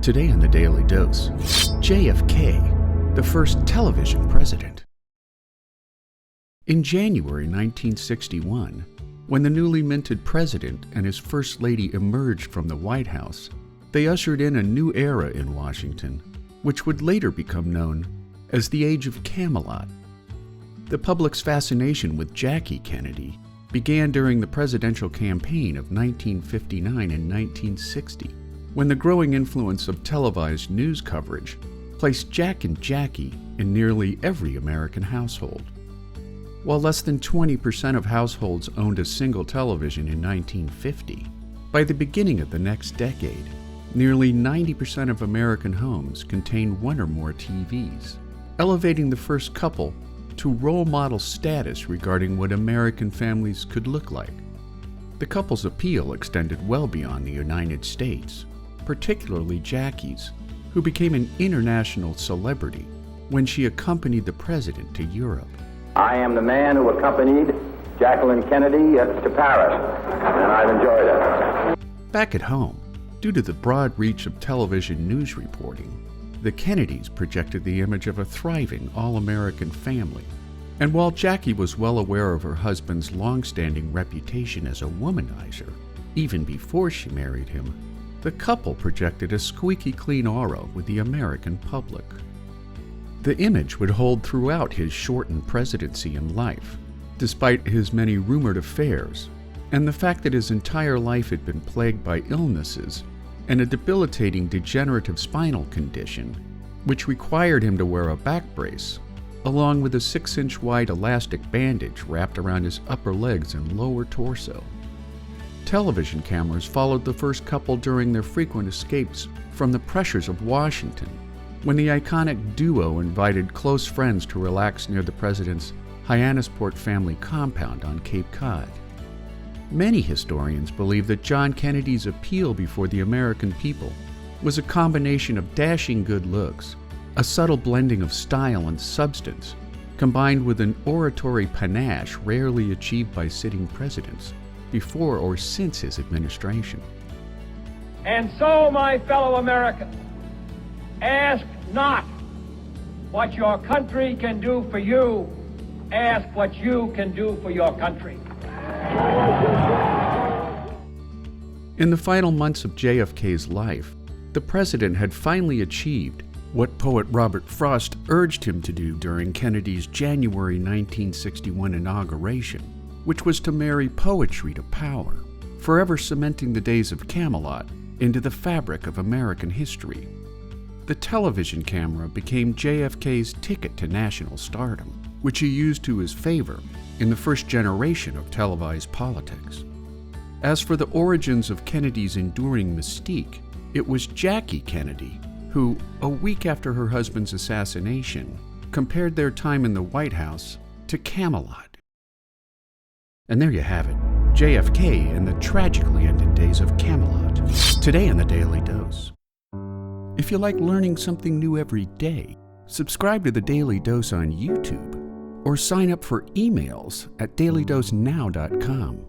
Today on the Daily Dose, JFK, the first television president. In January 1961, when the newly minted president and his first lady emerged from the White House, they ushered in a new era in Washington, which would later become known as the Age of Camelot. The public's fascination with Jackie Kennedy began during the presidential campaign of 1959 and 1960, when the growing influence of televised news coverage placed Jack and Jackie in nearly every American household. While less than 20% of households owned a single television in 1950, by the beginning of the next decade, nearly 90% of American homes contained one or more TVs, elevating the first couple to role model status regarding what American families could look like. The couple's appeal extended well beyond the United States, particularly Jackie's, who became an international celebrity when she accompanied the president to Europe. I am the man who accompanied Jacqueline Kennedy to Paris, and I've enjoyed it. Back at home, due to the broad reach of television news reporting, the Kennedys projected the image of a thriving all-American family. And while Jackie was well aware of her husband's long-standing reputation as a womanizer, even before she married him, the couple projected a squeaky clean aura with the American public. The image would hold throughout his shortened presidency and life, despite his many rumored affairs, and the fact that his entire life had been plagued by illnesses and a debilitating degenerative spinal condition, which required him to wear a back brace, along with a 6-inch wide elastic bandage wrapped around his upper legs and lower torso. Television cameras followed the first couple during their frequent escapes from the pressures of Washington, when the iconic duo invited close friends to relax near the president's Hyannisport family compound on Cape Cod. Many historians believe that John Kennedy's appeal before the American people was a combination of dashing good looks, a subtle blending of style and substance, combined with an oratory panache rarely achieved by sitting presidents before or since his administration. And so, my fellow Americans, ask not what your country can do for you, ask what you can do for your country. In the final months of JFK's life, the president had finally achieved what poet Robert Frost urged him to do during Kennedy's January 1961 inauguration, which was to marry poetry to power, forever cementing the days of Camelot into the fabric of American history. The television camera became JFK's ticket to national stardom, which he used to his favor in the first generation of televised politics. As for the origins of Kennedy's enduring mystique, it was Jackie Kennedy who, a week after her husband's assassination, compared their time in the White House to Camelot. And there you have it, JFK and the tragically ended days of Camelot. Today on the Daily Dose. If you like learning something new every day, subscribe to the Daily Dose on YouTube or sign up for emails at dailydosenow.com.